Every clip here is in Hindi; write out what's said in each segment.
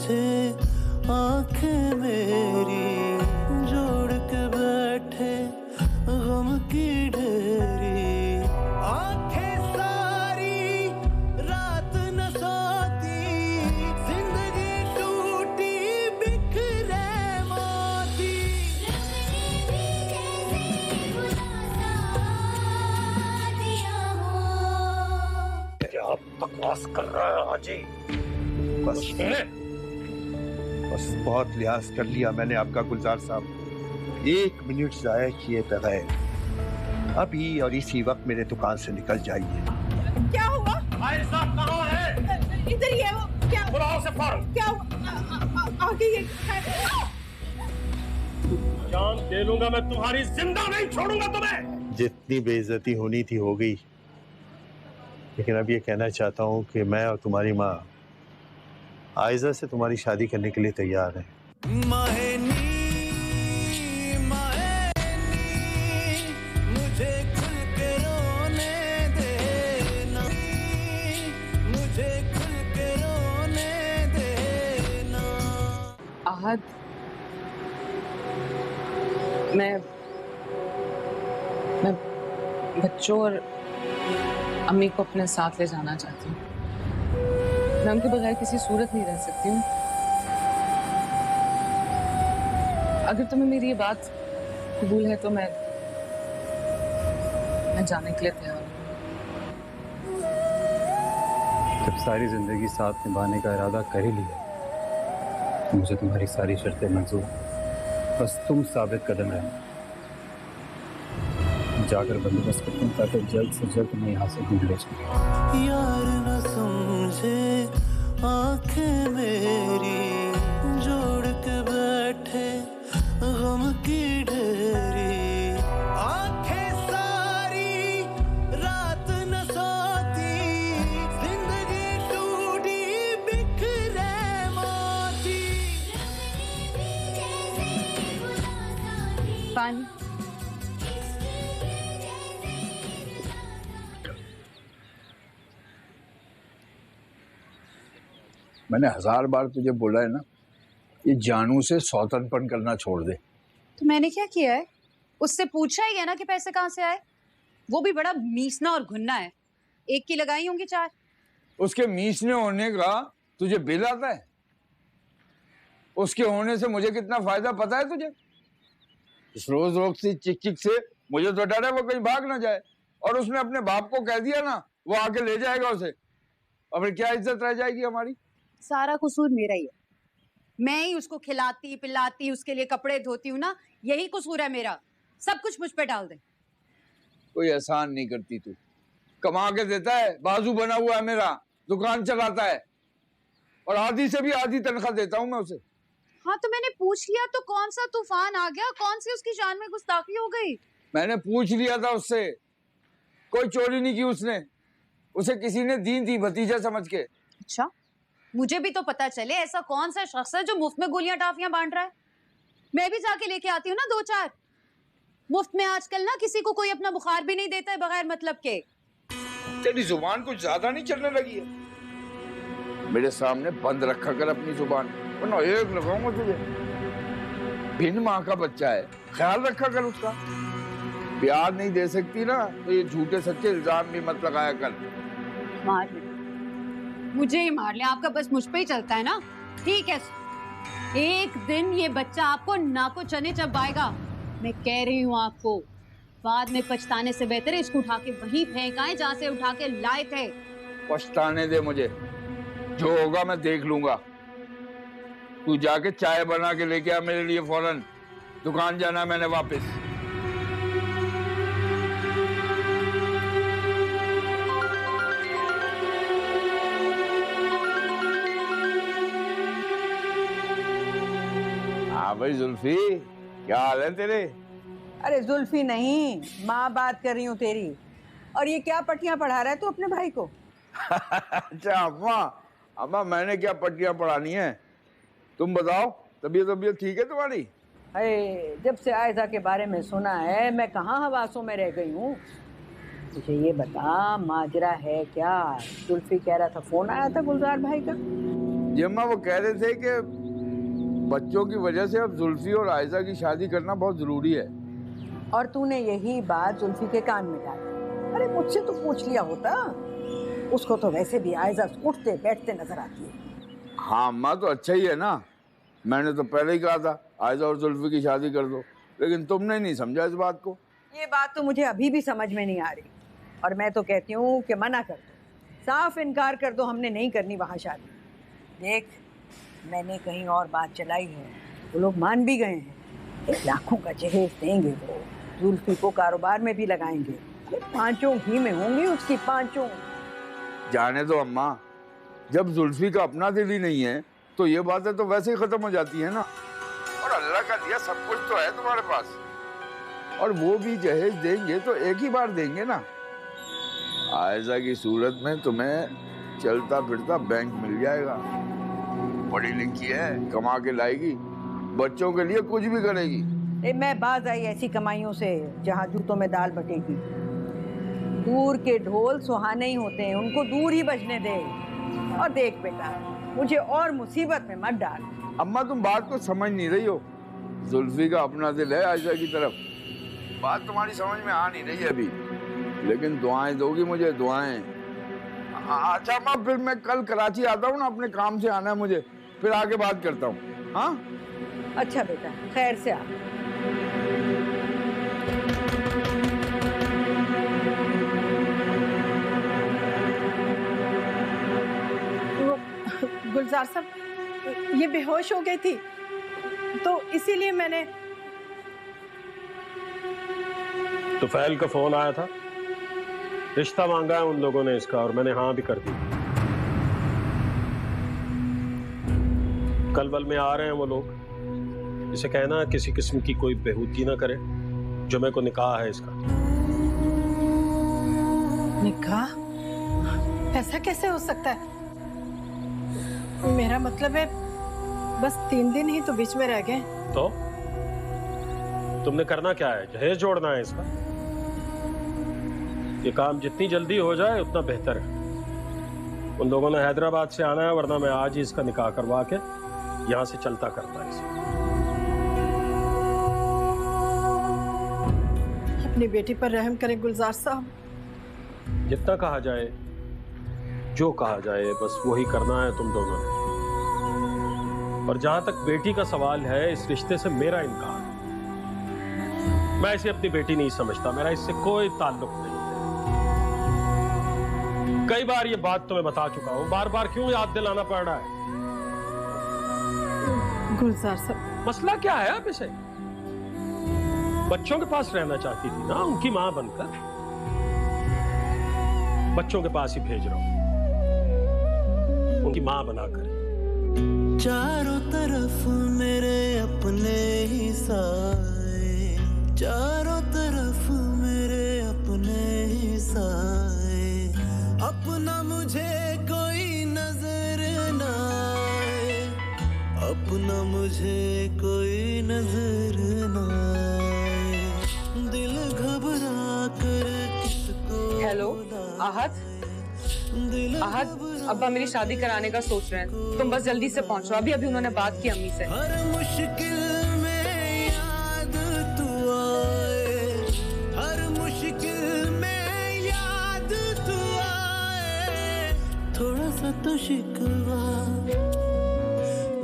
समझे आंखें मेरी जोड़ के बैठे गम की ढेरी आंखें सारी रात न सोती जिंदगी टूटी बिखरे मोती क्या बकवास कर रहा है हाजी? बस बहुत लिहाज कर लिया मैंने आपका गुलजार साहब। 1 मिनट जाया किए बगैर अभी और इसी वक्त मेरे दुकान से निकल जाइए। क्या हुआ? भाई साहब कहाँ है? इधर ही है वो। क्या बुलाओ से फौरन। क्या हुआ? आगे ये जान दे लूंगा मैं, तुम्हारी जिंदा नहीं छोड़ूंगा तुम्हें। जितनी बेइज्जती होनी थी हो गई, लेकिन अब ये कहना चाहता हूँ कि मैं और तुम्हारी माँ आयजा से तुम्हारी शादी करने के लिए तैयार हैं। मुझे खुल के रोने देना, मुझे खुल के रोने देना। आहद, मैं बच्चों और अम्मी को अपने साथ ले जाना चाहती हूँ। मैं उनके बगैर किसी सूरत नहीं रह सकती हूँ। अगर तुम्हें मेरी ये बात कबूल है तो मैं जाने के लिए तैयार हूँ। जब सारी जिंदगी साथ निभाने का इरादा कर ही लिया तो मुझे तुम्हारी सारी शर्तें मंजूर, बस तुम साबित कदम रहना। जाकर बंदोबस्त करता हूँ ताकि जल्द से जल्द मैं यहाँ से ढूंढ ले जाऊँ। यार न समझे आंखें मेरी जोड़ के बैठे गम की ढेरी आंखें सारी रात न सोती जिंदगी टूटी बिखरे मोती। पानी। मैंने 1000 बार तुझे बोला है ना, ये जानू से सौतनपन करना छोड़ दे। तो मैंने क्या किया है? उससे पूछा ही है ना कि पैसे कहाँ से आए। वो भी बड़ा मीसना और घुन्ना है। एक की लगाई होंगी 4। उसके मीसने होने का तुझे बिल आता है? उसके होने से मुझे कितना फायदा पता है तुझे? इस रोज रोज से चिक चिक से मुझे तो डर है वो कहीं भाग ना जाए, और उसने अपने बाप को कह दिया ना वो आके ले जाएगा उसे, और फिर क्या इज्जत रह जाएगी हमारी? सारा कसूर मेरा ही है। मैं ही उसको खिलाती पिलाती, उसके लिए कपड़े धोती हूँ ना, यही कसूर है मेरा। सब कुछ मुझ पे डाल दे। कोई एहसान नहीं करती तू, कमा के देता है, बाजू बना हुआ है मेरा, दुकान चलाता है, और आधी से भी आधी तनख्वाह देता हूँ मैं उसे। हाँ तो मैंने पूछ लिया तो कौन सा तूफान आ गया? कौन सी उसकी जान में गुस्ताखी हो गई? मैंने पूछ लिया था उससे, कोई चोरी नहीं की उसने, उसे किसी ने दी थी भतीजा समझ के। अच्छा, मुझे भी तो पता चले ऐसा कौन सा शख्स है जो मुफ्त में गोलियां टाफियां बांट रहा है। मैं भी जाके लेके आती हूँ ना 2-4। मुफ्त में आजकल ना किसी को कोई अपना बुखार भी नहीं देता है बगैर मतलब के। तेरी जुबान कुछ ज्यादा नहीं चलने लगी है? मेरे सामने बंद रखा कर अपनी जुबान, वरना एक लगाऊंगा तुझे। भिन्न माँ का बच्चा है, ख्याल रखा कर उसका। प्यार नहीं दे सकती ना तो ये झूठे सच्चे इल्जाम भी मत लगाया कर। मार ले, मुझे ही मार ले, आपका बस मुझ पे ही चलता है ना। ठीक है, एक दिन ये बच्चा आपको नाको चने चबाएगा। मैं कह रही हूँ आपको, बाद में पछताने से बेहतर है इसको उठा के वहीं फेंक आए जहाँ से उठा के लाए थे। पछताने दे मुझे, जो होगा मैं देख लूंगा। तू जाके चाय बना के लेके आ मेरे लिए फौरन, दुकान जाना है मैंने वापस। हाँ भाई जुल्फी, क्या हाल है तेरे? अरे जुल्फी नहीं, माँ बात कर रही हूँ तेरी। और ये क्या पट्टियां पढ़ा रहा है तू अपने भाई को? अच्छा अम्मा, अम्मा मैंने क्या पट्टियां पढ़ानी है? तुम बताओ, तबीयत ठीक है तुम्हारी? अरे जब से आयजा के बारे में सुना है मैं कहाँ हवासों में रह गई हूँ। मुझे ये बता, माजरा है क्या? जुल्फी कह रहा था फोन आया था गुलजार भाई का। जी अम्मा, वो कह रहे थे कि बच्चों की वजह से अब जुल्फी और आयजा की शादी करना बहुत जरूरी है। और तूने यही बात जुल्फी के कान में डाली। अरे मुझसे तो पूछ लिया होता, उसको तो वैसे भी आयजा उठते बैठते नजर आती है। हाँ अम्मा, तो अच्छा ही है ना। मैंने तो पहले ही कहा था आयजा और जुल्फी की शादी कर दो, लेकिन तुमने नहीं समझा इस बात को। ये बात तो मुझे अभी भी समझ में नहीं आ रही, और मैं तो कहती हूँ कि मना कर दो, साफ इनकार कर दो, हमने नहीं करनी वहाँ शादी। देख, मैंने कहीं और बात चलाई है, वो लोग मान भी गए हैं। 1 लाखों का जहेज देंगे वो, जुल्फी को कारोबार में भी लगाएंगे, 5 घी में होंगी उसकी 5। जाने दो अम्मा, जब जुल्फी का अपना दिल ही नहीं है तो ये बातें तो वैसे ही खत्म हो जाती है ना। और अल्लाह का दिया सब कुछ तो है तुम्हारे पास, और वो भी जहेज देंगे तो एक ही बार देंगे ना। आयजा की सूरत में तुम्हें चलता फिरता बैंक मिल जाएगा, पढ़ी लिखी है, कमा के लाएगी, बच्चों के लिए कुछ भी करेगी। मैं बाज आई ऐसी कमाइयों से जहाँ जूतों में दाल बटेगी। दूर के ढोल सुहाने ही होते हैं, उनको दूर ही बजने दे। और देख बेटा, मुझे और मुसीबत में मत डाल। अम्मा, तुम बात को समझ नहीं रही हो। जुल्फी का अपना दिल है आयशा की तरफ, बात तुम्हारी समझ में आ नहीं रही है अभी, लेकिन दुआएं दोगी मुझे, दुआएं। अच्छा अम्मा, फिर मैं कल कराची आता हूँ ना, अपने काम से आना है मुझे, फिर आके बात करता हूँ। हाँ अच्छा बेटा, खैर से आ। गुलजार साहब, ये बेहोश हो गई थी तो इसीलिए मैंने। तुफैल का फोन आया था, रिश्ता मांगा है उन लोगों ने इसका, और मैंने हाँ भी कर दी। कल वल में आ रहे हैं वो लोग, इसे कहना किसी किस्म की कोई बेहूदगी ना करे, जुमे को निकाह है इसका। निकाह? ऐसा कैसे हो सकता है? मेरा मतलब है बस 3 दिन ही तो बीच में रह गए। तो तुमने करना क्या है? जहेज जोड़ना है इसका। ये काम जितनी जल्दी हो जाए उतना बेहतर है। उन लोगों ने हैदराबाद से आना है, वरना मैं आज ही इसका निकाह करवा के यहां से चलता करता है इसे। अपनी बेटी पर रहम करें गुलजार साहब। जितना कहा जाए, जो कहा जाए, बस वही करना है तुम दोनों ने। और जहां तक बेटी का सवाल है, इस रिश्ते से मेरा इनकार है। मैं इसे अपनी बेटी नहीं समझता, मेरा इससे कोई ताल्लुक नहीं है। कई बार ये बात तो मैं बता चुका हूं, बार बार क्यों याद दिलाना पड़ रहा है? गुलजार साहब, मसला क्या है अब इसे? बच्चों के पास रहना चाहती थी ना, उनकी मां बनकर। बच्चों के पास ही भेज रहा हूं, उनकी मां बनाकर। चारों तरफ मेरे अपने ही साए, चारों तरफ मेरे अपने ही साए, अपना मुझे कोई नजर ना आए, अपना मुझे कोई नजर ना आए, दिल घबरा कर किसको। हेलो आहत, आहत, अब्बा मेरी शादी कराने का सोच रहे हैं, तुम बस जल्दी से पहुंचो। अभी अभी उन्होंने बात की अम्मी से। हर मुश्किल में याद तू आए, हर मुश्किल में याद तू आए, थोड़ा सा तो शिकवा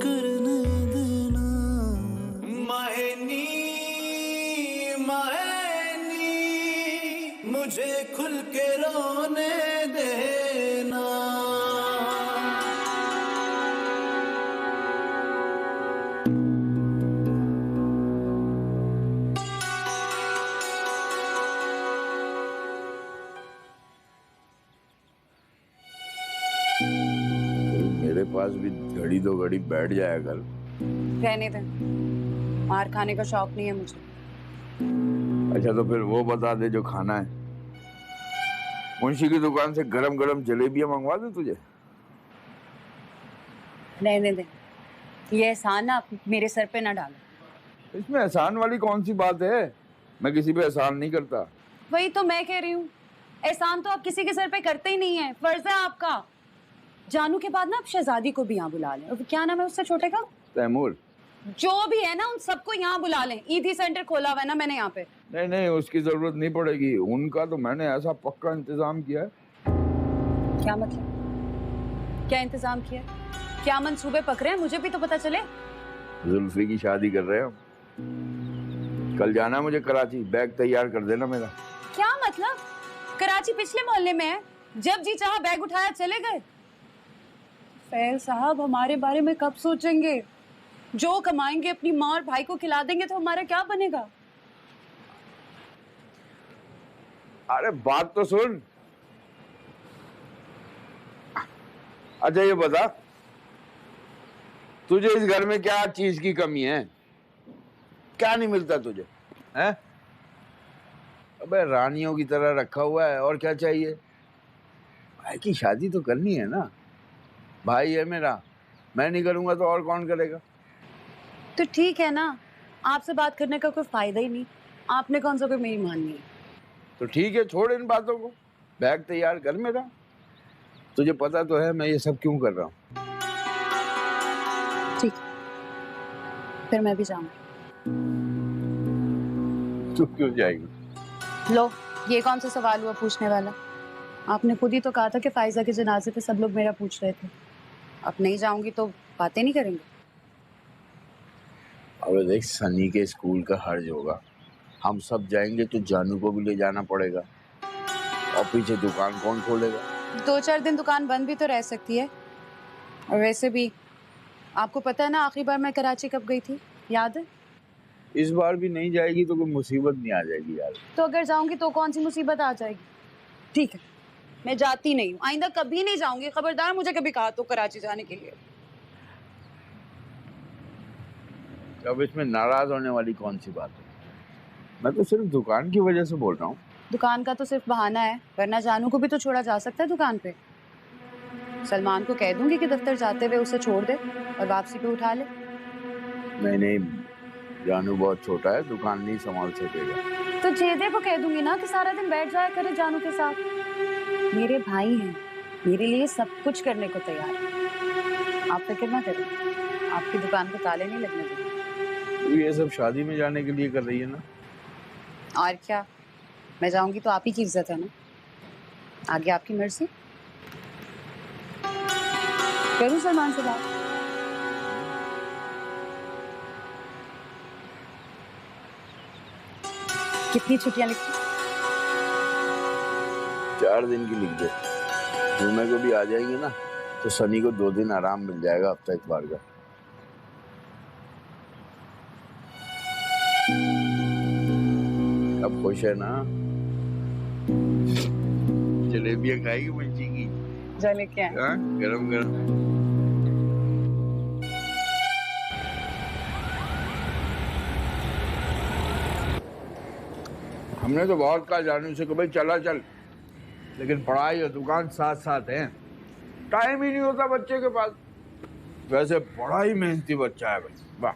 करने देना। मायनी मायनी मुझे खुल के रोने देना। मेरे पास भी घड़ी दो घड़ी बैठ जाया कर। रहने दें, मार खाने का शौक नहीं है मुझे। अच्छा तो फिर वो बता दे जो खाना है। मुंशी की दुकान से गरम गरम जलेबियां मंगवा दूं तुझे? रहने दें, ये एहसान ना आप मेरे सर पे ना डालो। इसमें एहसान वाली कौन सी बात है? मैं किसी पे एहसान नहीं करता। वही तो मैं कह रही हूँ, एहसान तो आप किसी के सर पे करते ही नहीं है, फर्ज है आपका। जानू के बाद ना आप शहजादी को भी यहाँ बुला लें। और क्या नाम है उससे छोटे का? तैमूर। जो भी है ना, उन सबको यहाँ बुला लें। ईदी सेंटर खोला हुआ है ना मैंने यहाँ पे। नहीं नहीं, उसकी जरूरत नहीं पड़ेगी। उनका तो मैंने ऐसा पक्का इंतजाम किया है। क्या मतलब? क्या इंतजाम किया? क्या मंसूबे पक रहे हैं? मुझे भी तो पता चले। जुल्फी की शादी कर रहे हैं हम। कल जाना मुझे कराची, बैग तैयार कर देना मेरा। क्या मतलब? कराची पिछले मोहल्ले में है, जब जी चाहा बैग उठाया चले गए। फैल साहब हमारे बारे में कब सोचेंगे? जो कमाएंगे अपनी माँ और भाई को खिला देंगे तो हमारा क्या बनेगा? अरे बात तो सुन। अच्छा ये बता, तुझे इस घर में क्या चीज की कमी है? क्या नहीं मिलता तुझे? हैं? अबे रानियों की तरह रखा हुआ है, और क्या चाहिए? भाई की शादी तो करनी है ना। भाई है मेरा, मैं नहीं करूंगा तो और कौन करेगा? तो ठीक है ना, आपसे बात करने का कोई फायदा ही नहीं। आपने कौन सा कोई मेरी माननी है? तो ठीक है, छोड़ इन बातों को, बैग तैयार कर मेरा। तुझे पता तो है मैं ये सब क्यों कर रहा हूँ। ठीक, फिर मैं भी जाऊंगी। तू क्यों जाएगी? लो, ये कौन सा सवाल हुआ पूछने वाला? आपने खुद ही तो कहा था कि फाइजा के जनाजे पे सब लोग मेरा पूछ रहे थे। अब नहीं जाऊंगी तो बातें नहीं करेंगे। अबे देख, सनी के स्कूल का हर्ज होगा, हम सब जाएंगे तो जानू को भी ले जाना पड़ेगा, और पीछे दुकान कौन खोलेगा? 2-4 दिन दुकान बंद भी तो रह सकती है। और वैसे भी आपको पता है ना आखिरी बार मैं कराची कब गई थी, याद है? इस बार भी नहीं जाएगी तो कोई मुसीबत नहीं आ जाएगी यार? तो अगर जाऊंगी तो कौन सी मुसीबत आ जाएगी? ठीक है, मैं जाती नहीं हूँ, आइंदा कभी नहीं जाऊंगी। खबरदार मुझे कभी कहा तो कराची जाने के लिए। अब इसमें नाराज होने वाली कौन सी बात है? मैं तो सिर्फ दुकान की वजह से बोल रहा हूँ। दुकान का तो सिर्फ बहाना है, वरना जानू को भी तो छोड़ा जा सकता है दुकान पे। सलमान को कह दूंगी कि दफ्तर जाते हुए उसे छोड़ दे और वापसी पे उठा ले। नहीं नहीं, जानू बहुत छोटा है, दुकान नहीं संभाल सकेगा। तो जेदे को कह दूंगी ना कि सारा दिन बैठ जाया करे जानू के साथ। मेरे भाई हैं, मेरे लिए सब कुछ करने को तैयार है। आप फिक्र ना करें, आपकी दुकान को ताले नहीं लगने देंगे। तू ये सब शादी में जाने के लिए कर रही है ना? और क्या, मैं जाऊंगी तो आप ही की इज्जत है ना, आगे आपकी मर्जी। करूं सलमान से बात? कितनी छुट्टियां लिखी? 4 दिन की लिख दे। जुमे को भी आ जाएंगे ना तो सनी को 2 दिन आराम मिल जाएगा हफ्ता इतवार का। अब खुश है ना? जलेबियां खाएगी बच्ची की? जा लेके आए। हाँ, गरम गरम। हमने तो बहुत कहा जानू से कि भाई चला चल, लेकिन पढ़ाई और दुकान साथ साथ हैं, टाइम ही नहीं होता बच्चे के पास। वैसे बड़ा ही मेहनती बच्चा है भाई, वाह।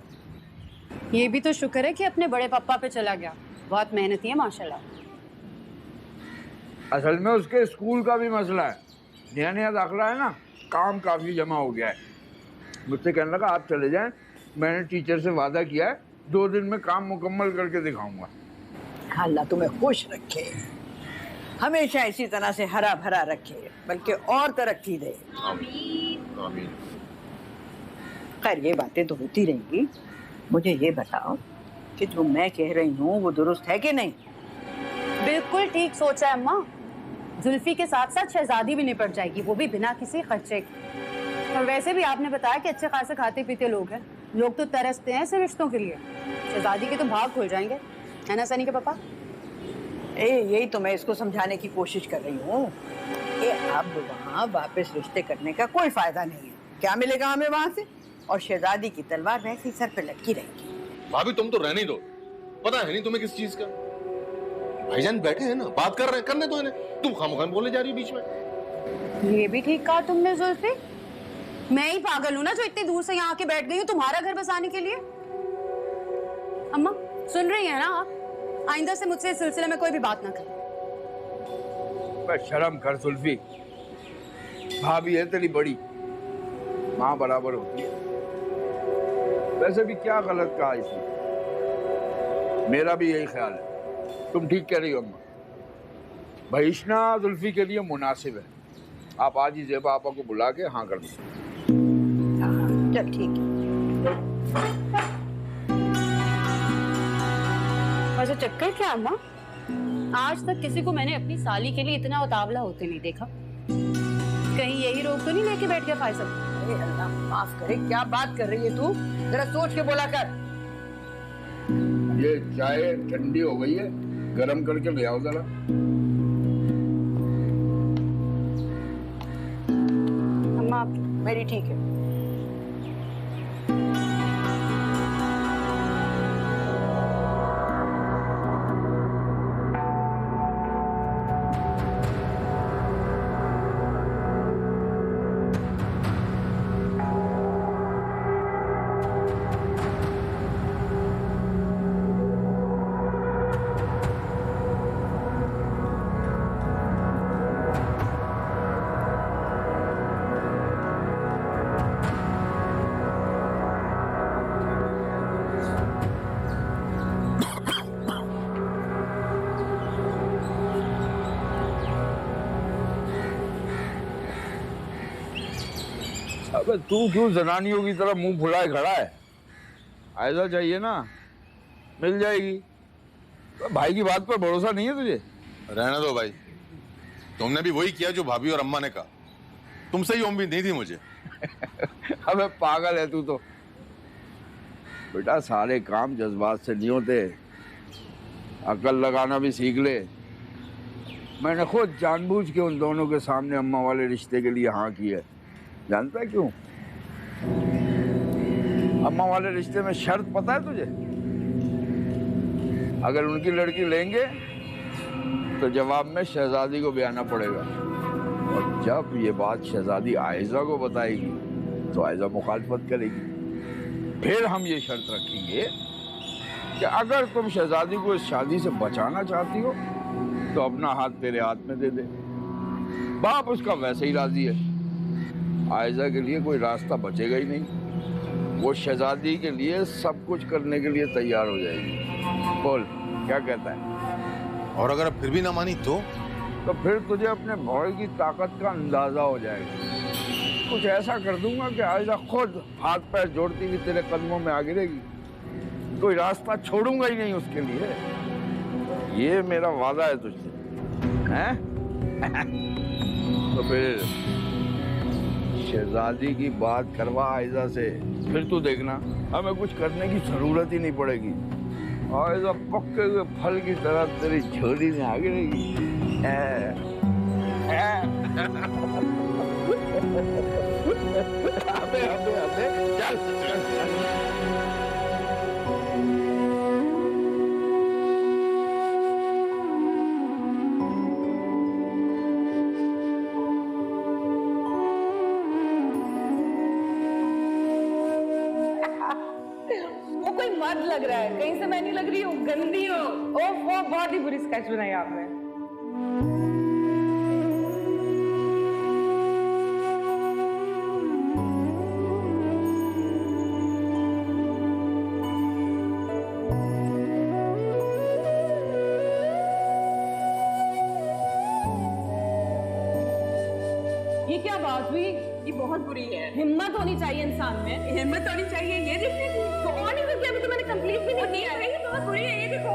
ये भी तो शुक्र है कि अपने बड़े पापा पे चला गया, बहुत मेहनती है माशाल्लाह। असल में उसके स्कूल का भी मसला है, नया नया दाखिला है ना, काम काफी जमा हो गया है। मुझसे कहने लगा आप चले जाएं, मैंने टीचर से वादा किया है 2 दिन में काम मुकम्मल करके दिखाऊंगा। अल्लाह तुम्हें खुश रखे, हमेशा इसी तरह से हरा भरा रखे, बल्कि और तरक्की दे। आमीन आमीन। खैर ये बातें तो होती रहेंगी। मुझे ये बताओ कि जो मैं कह रही हूँ वो दुरुस्त है कि नहीं? बिल्कुल ठीक सोचा है अम्मा। जुल्फी के साथ साथ शहजादी भी निपट जाएगी, वो भी बिना किसी खर्चे के। और वैसे भी आपने बताया कि अच्छे खासे खाते पीते लोग हैं, लोग तो तरसते हैं ऐसे रिश्तों के लिए। शहजादी के तो भाग खुल जाएंगे, है ना सनी के पापा? यही तो मैं इसको समझाने की कोशिश कर रही हूँ कि अब वहाँ वापस रिश्ते करने का कोई फायदा नहीं है। क्या मिलेगा हमें वहाँ से? और शहजादी की तलवार वैसे ही सर पे लटकी रहेगी। भाभी तुम तो रहने दो, पता है नहीं तुम्हें किस चीज का। भाईजान बैठे हैं ना, बात कर रहे हैं, करने दो इन्हें। तुम खामखाम बोले जा रही हो बीच में। ये भी ठीक कहा तुमने जुल्फी, मैं ही पागल हूँ ना जो इतनी दूर से यहाँ आके बैठ गई हूँ तुम्हारा घर बसाने के लिए। अम्मा सुन रही है ना आप? आइंदा से मुझसे इस सिलसिले में कोई भी बात ना करें। बस शर्म कर सुल्फी, भाभी है तेरी बड़ी, माँ बराबर होती है। वैसे भी क्या गलत कहा इसने, मेरा भी यही ख्याल है। तुम ठीक कह रही हो अम्मा, बहिश्ना जुल्फी के लिए मुनासिब है। आप आज ही ज़ेबा आपा को बुला के हाँ कर दो। चल ठीक है। वैसे चक्कर क्या अम्मा, आज तक किसी को मैंने अपनी साली के लिए इतना उतावला होते नहीं देखा। कहीं यही रोक तो नहीं लेके बैठ गया फायसल? अरे अल्लाह माफ करे, क्या बात कर रही है तू? जरा सोच के बोला कर। ये चाय ठंडी हो गई है, गरम करके ले आओ जरा। अम्मा मेरी ठीक है। अबे तू क्यों जनानियों की तरह मुंह फुलाए खड़ा है? आयजा चाहिए ना, मिल जाएगी। तो भाई की बात पर भरोसा नहीं है तुझे? रहने दो भाई, तुमने भी वही किया जो भाभी और अम्मा ने कहा। तुमसे ही उम्मीद नहीं थी मुझे। अबे पागल है तू तो। बेटा सारे काम जज्बात से नहीं होते, अकल लगाना भी सीख ले। मैंने खुद जानबूझ के उन दोनों के सामने अम्मा वाले रिश्ते के लिए हाँ की है। जानता है क्यों? अम्मा वाले रिश्ते में शर्त पता है तुझे? अगर उनकी लड़की लेंगे तो जवाब में शहजादी को भी आना पड़ेगा, और जब ये बात शहजादी आयजा को बताएगी तो आयजा मुखालफत करेगी। फिर हम ये शर्त रखेंगे कि अगर तुम शहजादी को इस शादी से बचाना चाहती हो तो अपना हाथ तेरे हाथ में दे दे। बाप उसका वैसे ही राजी है, आयजा के लिए कोई रास्ता बचेगा ही नहीं। वो शहजादी के लिए सब कुछ करने के लिए तैयार हो जाएगी। बोल क्या कहता है? और अगर अब फिर भी ना मानी तो फिर तुझे अपने भाई की ताकत का अंदाजा हो जाएगा। कुछ ऐसा कर दूंगा कि आयजा खुद हाथ पैर जोड़ती हुई तेरे कदमों में आ गिरेगी। कोई रास्ता छोड़ूंगा ही नहीं उसके लिए। ये मेरा वादा है तुझसे, हैं? तो फिर शहजादी की बात करवा आयजा से, फिर तू देखना हमें कुछ करने की जरूरत ही नहीं पड़ेगी। आयजा पक्के हुए फल की तरह तेरी झोली में आ गिरेगी। अबे अबे अबे चल चल। मर्द लग रहा है, कहीं से मैं नहीं लग रही हूँ, गंदी हो। ओह वो बहुत ही बुरी स्केच बनाई आपने। ये क्या बात हुई? ये बहुत बुरी है। हिम्मत होनी चाहिए इंसान में, हिम्मत होनी चाहिए। ये देखने की कौन है? अभी तो मैंने कंप्लीट भी नहीं किया है। ये बहुत बुरी है, ये देखो।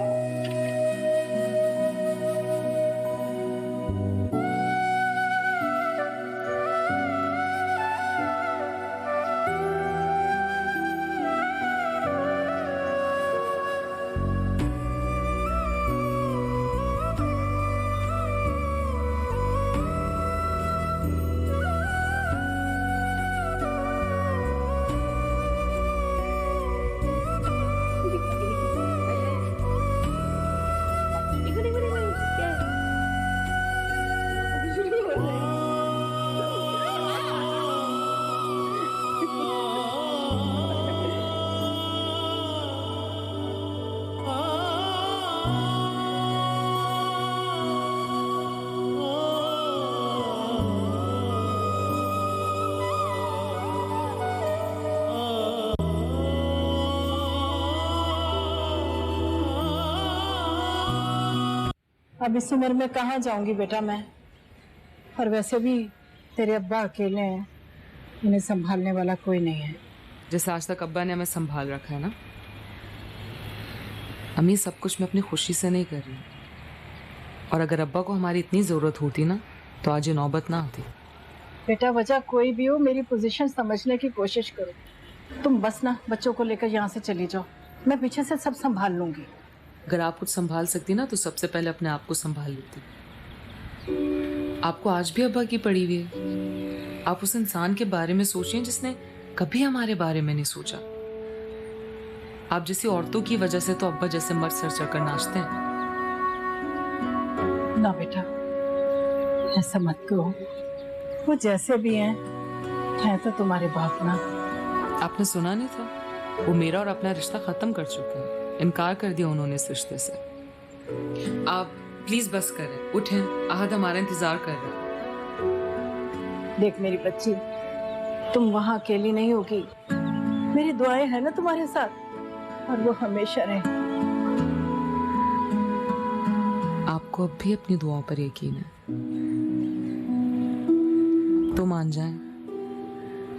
अब इस उम्र में कहाँ जाऊंगी बेटा मैं, और वैसे भी तेरे अब्बा अकेले हैं, इन्हें संभालने वाला कोई नहीं है। जैसे आज तक अब्बा ने हमें संभाल रखा है ना। अम्मी, सब कुछ मैं अपनी खुशी से नहीं कर रही, और अगर अब्बा को हमारी इतनी ज़रूरत होती ना तो आज ये नौबत ना आती। बेटा वजह कोई भी हो, मेरी पोजीशन समझने की कोशिश करो। तुम बस ना बच्चों को लेकर यहाँ से चली जाओ, मैं पीछे से सब संभाल लूंगी। अगर आप कुछ संभाल सकती ना तो सबसे पहले अपने आप को संभाल लेती। आपको आज भी अब्बा की पड़ी हुई है। आप उस इंसान के बारे में सोचिए जिसने कभी हमारे बारे में नहीं सोचा। आप जैसी औरतों की वजह से तो अब्बा जैसे मर्द सर चढ़कर नाचते हैं। ना बेटा, ऐसा मत करो, वो जैसे भी हैं तो तुम्हारे बाप ना। आपने सुना नहीं था, वो मेरा और अपना रिश्ता खत्म कर चुके हैं, इनकार कर दिया उन्होंने इस रिश्ते से। आप प्लीज बस करें, उठें, आहद हमारा इंतजार कर रहा है। देख मेरी बच्ची, तुम वहाँ अकेली नहीं होगी, मेरी दुआएं हैं ना तुम्हारे साथ, और वो हमेशा रहे। आपको अब भी अपनी दुआओं पर यकीन है तो मान जाएं,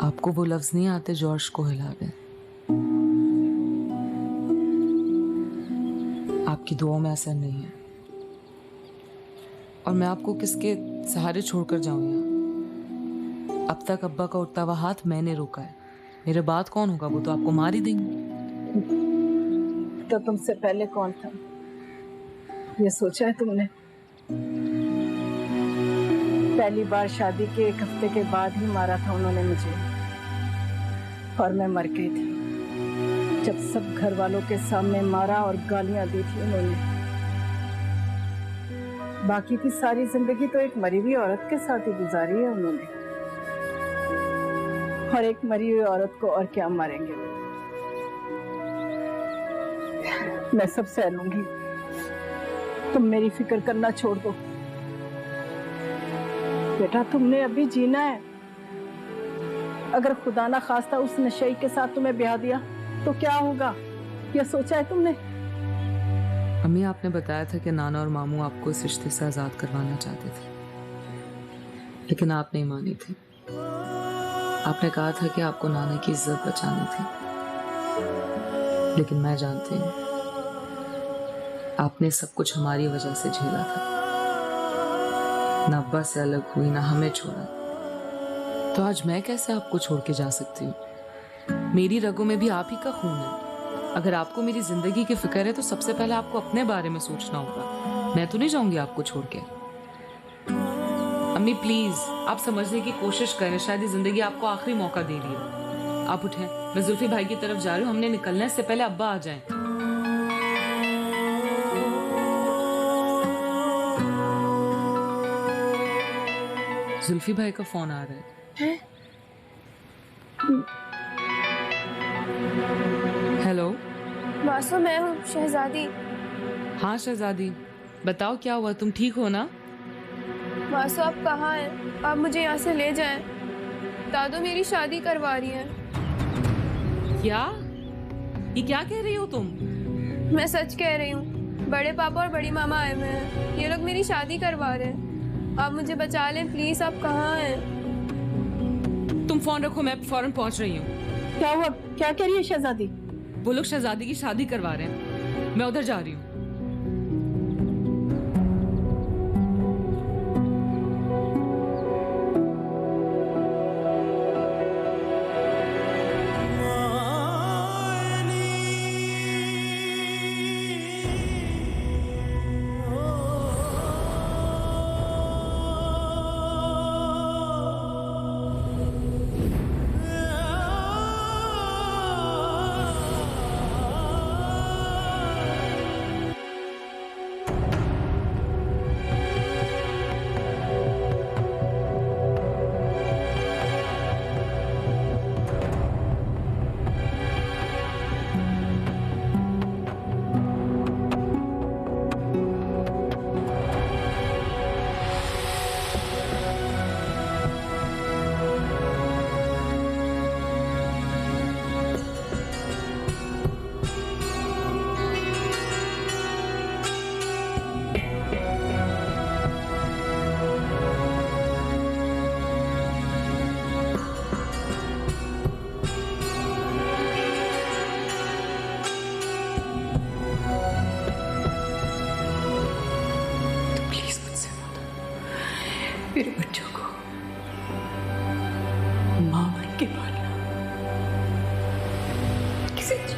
आपको वो लफ्ज नहीं आते जो अर्श को हिला दें। आपकी दुआओं में असर नहीं है, और मैं आपको किसके सहारे छोड़कर जाऊं यहाँ। अब तक अब्बा का उठता हुआ हाथ मैंने रोका है, मेरे बाद कौन होगा, वो तो आपको मार ही देंगे। तो तुमसे पहले कौन था, ये सोचा है तुमने? पहली बार शादी के 1 हफ्ते के बाद ही मारा था उन्होंने मुझे, और मैं मर गई थी जब सब घर वालों के सामने मारा और गालियां दी थी उन्होंने। बाकी की सारी जिंदगी तो एक मरी हुई औरत के साथ ही गुजारी है उन्होंने, और एक मरी हुई औरत को और क्या मारेंगे। मैं सब सह लूंगी, तुम मेरी फिक्र करना छोड़ दो। बेटा तुमने अभी जीना है, अगर खुदा ना खास्ता उस नशे के साथ तुम्हें ब्याह दिया तो क्या होगा, यह सोचा है तुमने? अम्मी, आपने बताया था कि नाना और मामू आपको इस रिश्ते से आजाद करवाना चाहते थे, लेकिन आप नहीं मानी थी। आपने कहा था कि आपको नाना की इज्जत बचानी थी, लेकिन मैं जानती हूँ आपने सब कुछ हमारी वजह से झेला था। ना अब्बा से अलग हुई, ना हमें छोड़ा, तो आज मैं कैसे आपको छोड़ के जा सकती हूँ? मेरी रगों में भी आप ही का खून है। अगर आपको मेरी जिंदगी की फिक्र है तो सबसे पहले आपको अपने बारे में सोचना होगा। मैं तो नहीं जाऊंगी आपको छोड़ के। अम्मी प्लीज, आप समझने की कोशिश करें, शायद ये जिंदगी आपको आखिरी मौका दे रही है। आप उठें, मैं जुल्फी भाई की तरफ जा रही हूँ, हमने निकलना है, इससे पहले अब्बा आ जाएं। जुल्फी भाई का फोन आ रहा है। हेलो वासु, मैं हूँ शहजादी। हाँ शहजादी, बताओ क्या हुआ, तुम ठीक हो ना? वासु आप कहाँ हैं? आप मुझे यहाँ से ले जाएं। दादू मेरी शादी करवा रही है। क्या? ये क्या कह रही हो तुम? मैं सच कह रही हूँ, बड़े पापा और बड़ी मामा आए हुए हैं, ये लोग मेरी शादी करवा रहे हैं। आप मुझे बचा लें प्लीज। आप कहाँ हैं? तुम फोन रखो, मैं फौरन पहुंच रही हूँ। क्या हुआ, क्या कह रही है शहजादी? वो लोग शहजादी की शादी करवा रहे हैं, मैं उधर जा रही हूँ।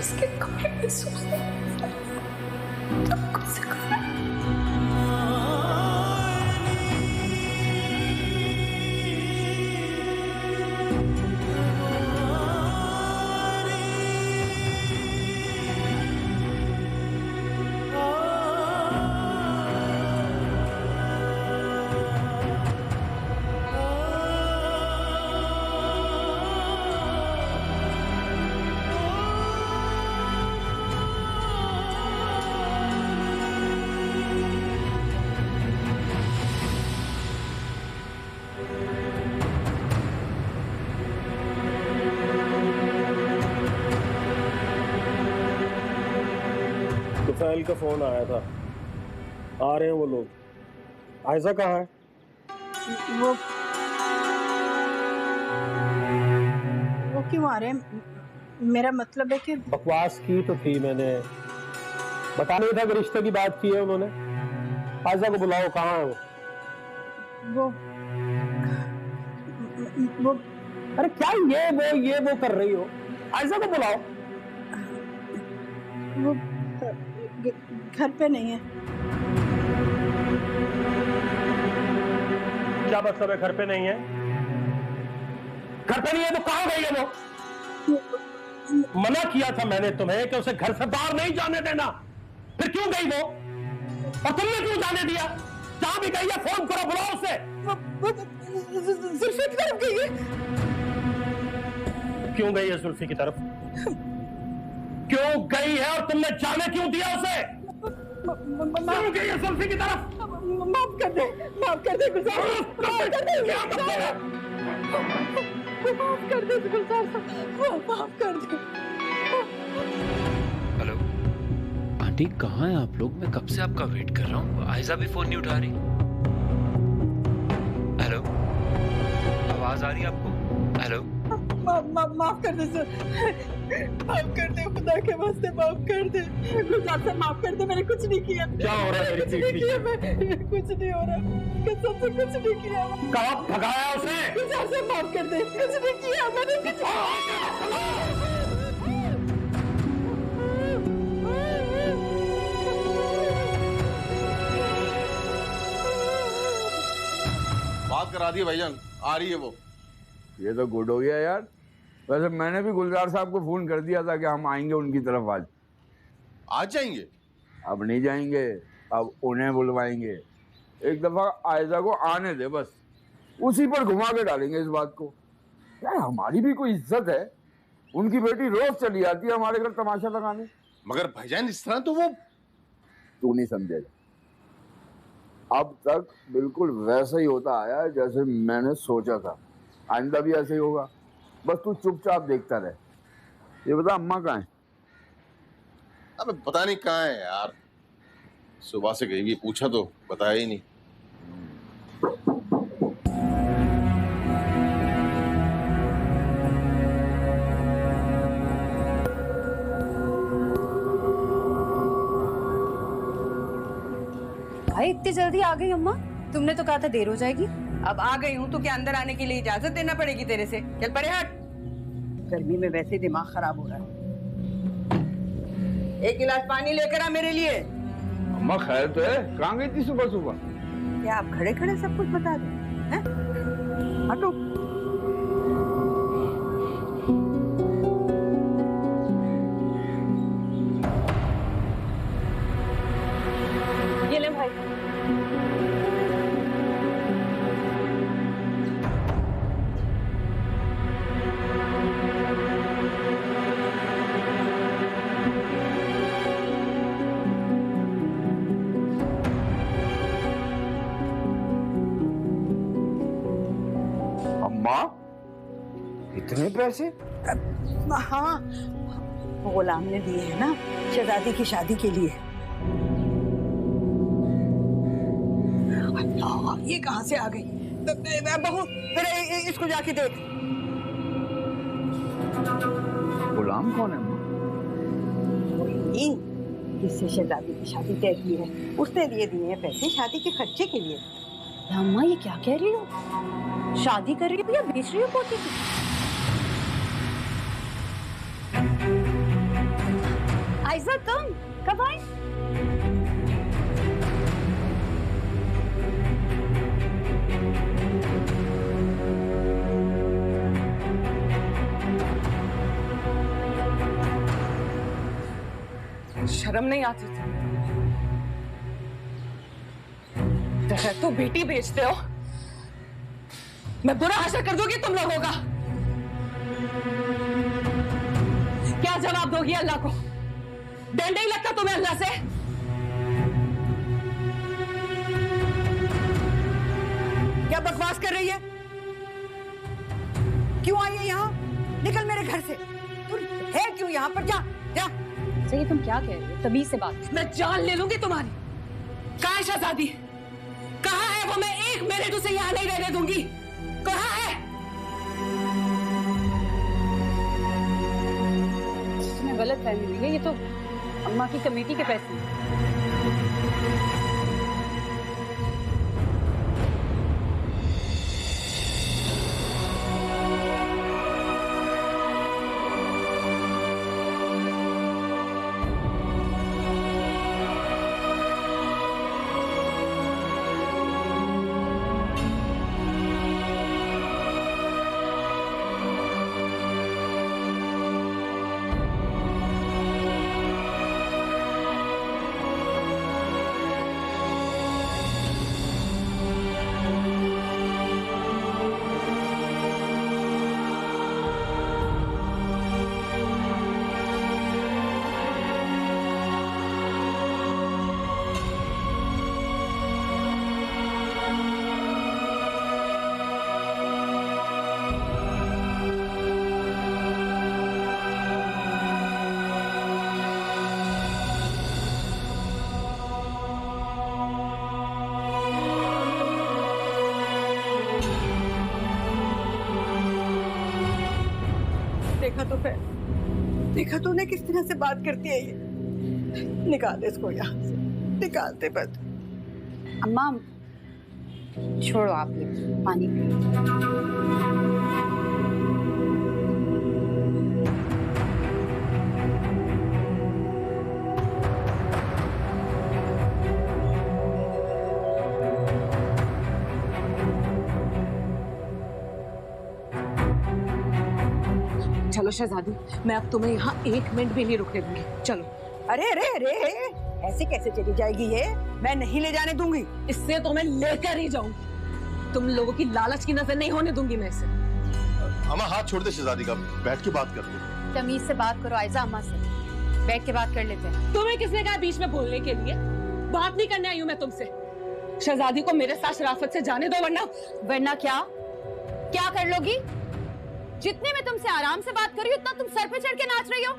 इसके कपड़े में सूखते सब कुछ सिखा तुफैल का फोन आया था, आ रहे हैं वो लोग। आयजा कहाँ है? वो क्यों आ रहे हैं? मेरा मतलब है कि बकवास की तो थी मैंने, बता नहीं था कि रिश्ते की बात की है उन्होंने। आयजा को बुलाओ, कहाँ है वो? वो अरे क्या ये वो कर रही हो? आयजा को बुलाओ। वो घर पे नहीं है। क्या मतलब है घर पे नहीं है? घर पे नहीं है तो कहाँ गई है वो? मना किया था मैंने तुम्हें कि उसे घर से बाहर नहीं जाने देना, फिर क्यों गई वो? और तुमने क्यों जाने दिया? जहां भी गई है फोन करो, बुलाओ उसे। जुल्फी की तरफ गई है। क्यों गई है जुल्फी की तरफ? क्यों गई है और तुमने जाने क्यों दिया उसे? क्यों गई है जुल्फी की तरफ? माफ कर दे गुलजार, माफ कर दे गुलजार, माफ कर दे। हेलो आंटी, कहाँ हैं आप लोग? मैं कब से आपका वेट कर रहा हूँ। आयजा भी फोन नहीं उठा रही। हेलो, आवाज आ रही है आपको? हेलो, माफ कर दे सर, माफ कर दे, खुदा के वास्ते माफ कर दे गुलजार से, माफ कर दे। मैंने कुछ नहीं किया। क्या हो रहा है? कुछ नहीं किया, मैं कुछ नहीं हो रहा, कसम से कुछ नहीं किया। कहाँ भगाया उसे? गुलजार से माफ कर दे, कुछ नहीं किया मैंने, कुछ बात करा दी भाईजान, आ रही है वो। ये तो गुड हो गया यार। वैसे मैंने भी गुलजार साहब को फोन कर दिया था कि हम आएंगे उनकी तरफ आज जाएंगे? अब नहीं जाएंगे, अब उन्हें बुलवाएंगे। एक दफा आयजा को आने दे, बस उसी पर घुमा के डालेंगे इस बात को। यार हमारी भी कोई इज्जत है। उनकी बेटी रोज चली आती है हमारे घर तमाशा लगाने। मगर भाईजान इस तरह तो वो तू नहीं समझेगा। अब तक बिल्कुल वैसा ही होता आया है जैसे मैंने सोचा था। आइंदा भी ऐसे ही होगा। बस तू चुपचाप देखता रहे। ये बता अम्मा कहाँ है? अबे पता नहीं कहाँ है यार, सुबह से कहीं भी पूछा तो बताया ही नहीं। भाई इतनी जल्दी आ गई अम्मा? तुमने तो कहा था देर हो जाएगी। अब आ गई हूँ तो क्या अंदर आने के लिए इजाजत देना पड़ेगी तेरे से? चल परे हट, गर्मी में वैसे दिमाग खराब हो रहा है। एक गिलास पानी लेकर आ मेरे लिए। अम्मा खैर तो है? कहाँ गई थी सुबह सुबह? क्या आप खड़े खड़े सब कुछ बता दो? हटो। ये ले भाई। अम्मा इतने पैसे? हाँ, गुलाम ने दिए हैं ना शहजादी की शादी के लिए। ये कहाँ से आ गई? बहू जरा इसको जाके देख। गुलाम कौन है अम्मा? जिससे शहजादी की शादी तय की है, उसने दिए हैं पैसे शादी के खर्चे के लिए। अम्मा ये क्या कह रही हो? शादी कर रही हो या बेच रही हो पोती की? आयजा तुम कब आई? शर्म नहीं आती थी? तो बेटी बेचते हो, मैं बुरा हासिल कर दूंगी तुम लोगों का। क्या जवाब दोगी अल्लाह को? डर नहीं लगता तुम्हें अल्लाह से? क्या बकवास कर रही है? क्यों आई है यहाँ? निकल मेरे घर से। तू है क्यों यहाँ पर? जा जा। सही तुम क्या कह रही हो? तमीज से बात। मैं जान ले लूंगी तुम्हारी। कहाँ है शहजादी? कहाँ है वो? मैं एक मिनट उसे यहाँ नहीं रहने दूंगी। कहाँ है? तुम्हें गलत फहमी हुई है, ये तो अम्मा की कमेटी के पैसे हैं। देखा तो फिर, देखा तो उन्हें किस तरह से बात करती है ये। निकाल इसको यहाँ से, निकालते बस। अम्मा छोड़ो आप ये पानी पियो। चलो शहजादी, मैं अब तुम्हें यहाँ एक मिनट भी नहीं रुकने दूंगी। चलो। अरे अरे अरे, ऐसे कैसे चली जाएगी ये? मैं नहीं ले जाने दूंगी। इससे तो मैं लेकर ही जाऊंगी। तुम लोगों की लालच की नजर नहीं होने दूंगी मैं इसे। अम्मा हाथ छोड़ दे शहजादी का, बैठ के बात करते हैं। तमीज से बात करो आयजा अम्मा से, बैठ के बात कर लेते हैं। तुम्हें किसने कहा बीच में बोलने के लिए? बात नहीं करने आई हूँ मैं तुमसे। शहजादी को मेरे साथ शराफत से जाने दो, वरना क्या क्या कर लोगी? जितने मैं तुमसे आराम से बात कर रही हूँ उतना तुम सर पे चढ़ के नाच रही हो।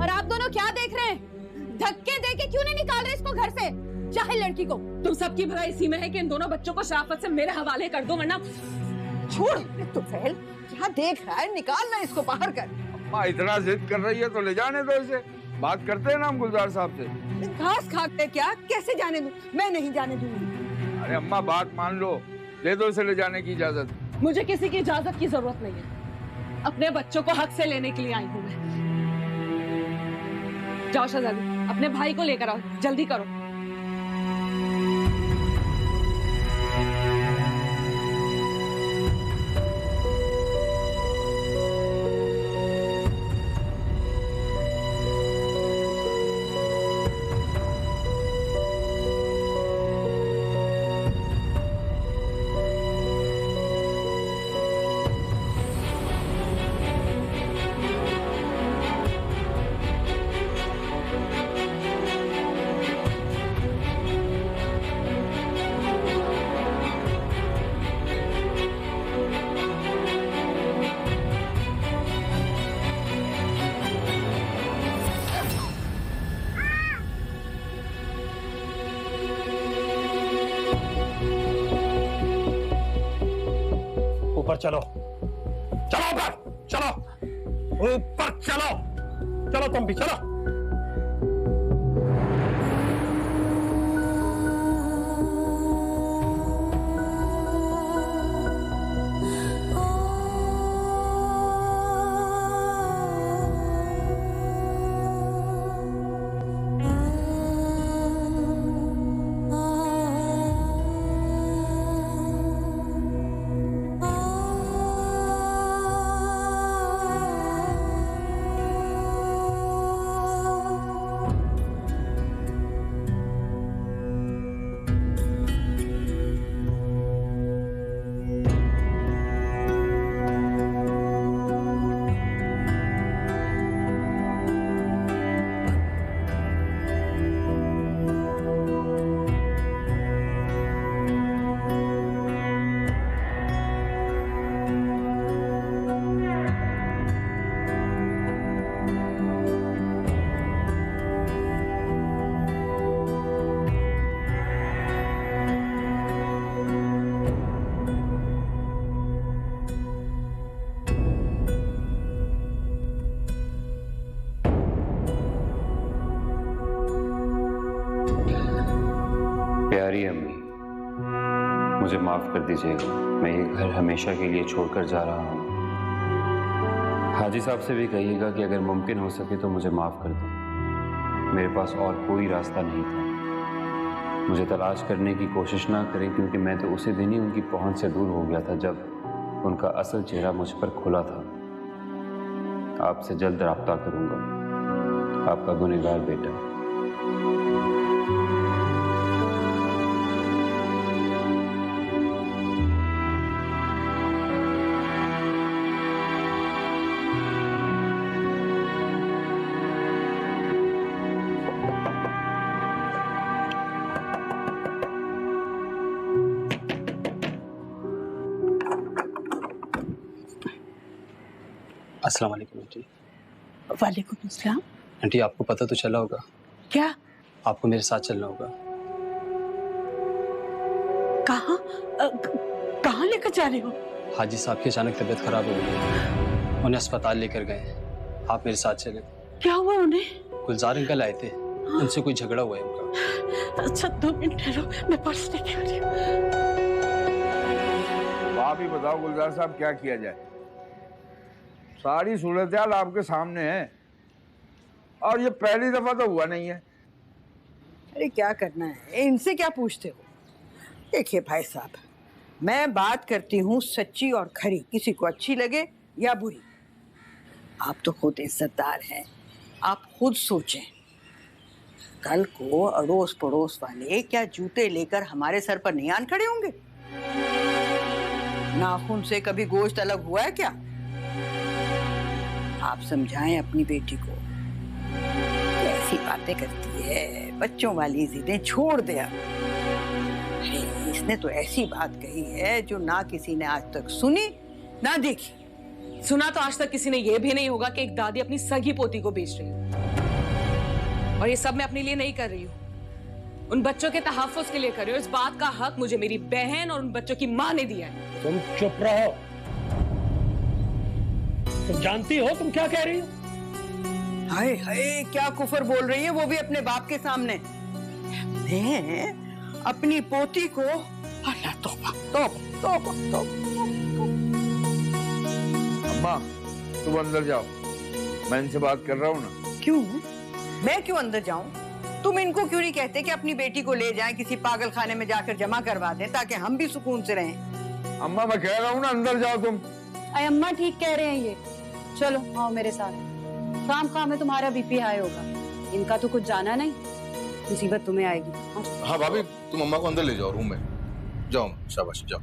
और आप दोनों क्या देख रहे हैं? धक्के दे के क्यों नहीं निकाल रहे इसको घर से, चाहे लड़की को? तुम सबकी भलाई इसी में है कि इन दोनों बच्चों को शराफत से मेरे हवाले कर दो, वरना छोड़। तो फैल क्या देख रहा है? निकालना इसको बाहर कर। अम्मा इतना जिद कर रही है तो ले जाने दो इसे। बात करते हैं ना हम गुलजार साहब से। घास खाते क्या? कैसे जाने दूं? मैं नहीं जाने दूंगी। अरे अम्मा बात मान लो, दे दो इसे ले जाने की इजाजत। मुझे किसी की इजाजत की जरूरत नहीं है। अपने बच्चों को हक से लेने के लिए आई हूँ मैं। जाओ शहजादी, अपने भाई को लेकर आओ, जल्दी करो। ऊपर चलो, चलो ऊपर, चलो ऊपर, चलो चलो, तुम भी चलो। प्यारी अम्मी, मुझे माफ कर दीजिएगा। मैं ये घर हमेशा के लिए छोड़कर जा रहा हूँ। हाजी साहब से भी कहिएगा कि अगर मुमकिन हो सके तो मुझे माफ कर दो। मेरे पास और कोई रास्ता नहीं था। मुझे तलाश करने की कोशिश ना करें, क्योंकि मैं तो उसी दिन ही उनकी पहुंच से दूर हो गया था जब उनका असल चेहरा मुझ पर खुला था। आपसे जल्द राब्ता करूंगा। आपका गुनहगार बेटा। अस्सलाम वालेकुम आंटी। वालेकुम अस्सलाम। आंटी, आपको पता तो चला होगा, क्या? आपको मेरे साथ चलना होगा। कहाँ कहाँ लेकर जा रहे हो? हाजी साहब की अचानक तबीयत खराब हो गई, उन्हें अस्पताल लेकर गए। आप मेरे साथ चले। क्या हुआ उन्हें? गुलजार अंकल आए थे, उनसे कोई झगड़ा हुआ है उनका। अच्छा 2 मिनट ठहरो, मैं पर्स लेके आ रही हूँ। आप ही बताओ गुलजार साहब, क्या किया जाए? सारी सूरत हाल आपके सामने है, और ये पहली दफा तो हुआ नहीं है। अरे क्या करना है, इनसे क्या पूछते हो? देखिए भाई साहब, मैं बात करती हूँ सच्ची और खरी, किसी को अच्छी लगे या बुरी। आप तो खुद इज्जतदार हैं, आप खुद सोचें। कल को अड़ोस पड़ोस वाले क्या जूते लेकर हमारे सर पर नहीं आन खड़े होंगे? नाखून से कभी गोश्त अलग हुआ है क्या? आप समझाएं अपनी बेटी को, कैसी बातें करती है, बच्चों वाली जिदें छोड़ दे। अरे इसने तो ऐसी बात कही है जो ना किसी ने आज तक सुनी ना देखी। सुना तो आज तक किसी ने यह भी नहीं होगा कि एक दादी अपनी सगी पोती को बेच रही है। और ये सब मैं अपने लिए नहीं कर रही हूँ, उन बच्चों के तहफ्फुज़ के लिए कर रही हूँ। इस बात का हक मुझे मेरी बहन और उन बच्चों की माँ ने दिया है। तुम चुप रहो। तुम जानती हो तुम क्या कह रही हो? हाय हाय, क्या कुफर बोल रही है, वो भी अपने बाप के सामने। मैं अपनी पोती को, अल्लाह तौबा तौबा तौबा तौबा। अम्मा तुम अंदर जाओ, मैं इनसे बात कर रहा हूँ ना। क्यों? मैं क्यों अंदर जाऊं? तुम इनको क्यों नहीं कहते कि अपनी बेटी को ले जाएं, किसी पागल खाने में जाकर जमा करवा दें, ताकि हम भी सुकून से रहें? अम्मा मैं कह रहा हूँ ना, अंदर जाओ तुम। अरे अम्मा ठीक कह रहे हैं ये, चलो आओ मेरे साथ। काम काम में तुम्हारा बीपी हाई होगा, इनका तो कुछ जाना नहीं, मुसीबत तुम्हें आएगी। हाँ भाभी, तुम अम्मा को अंदर ले जाओ रूम में। जाओ, शाबाश जाओ।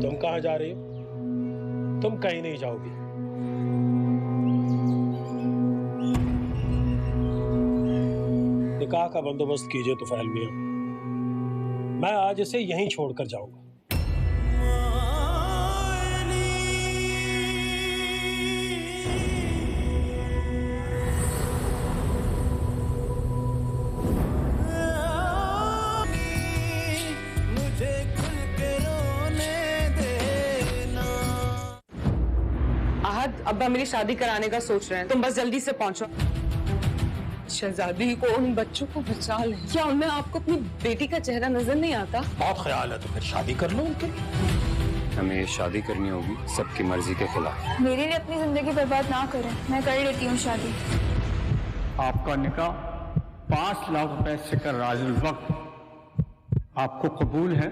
तुम कहाँ जा रही हो? तुम कहीं नहीं जाओगी। निकाह का बंदोबस्त कीजिए तुफैल मियां, मैं आज इसे यहीं छोड़कर जाऊंगा। मुझे खुल के रोने देना। आहद, अब्बा मेरी शादी कराने का सोच रहे हैं, तुम बस जल्दी से पहुंचो। शहजादी को, उन बच्चों को बचा ले। क्या उनमें आपको अपनी बेटी का चेहरा नजर नहीं आता? बहुत ख्याल है तो फिर शादी कर लो उनके। हमें शादी करनी होगी सबकी मर्जी के खिलाफ। मेरे लिए अपनी जिंदगी बर्बाद ना करें, मैं कर लेती हूँ शादी। आपका निकाह 5 लाख रुपए से कर राजुल वक्त आपको कबूल है?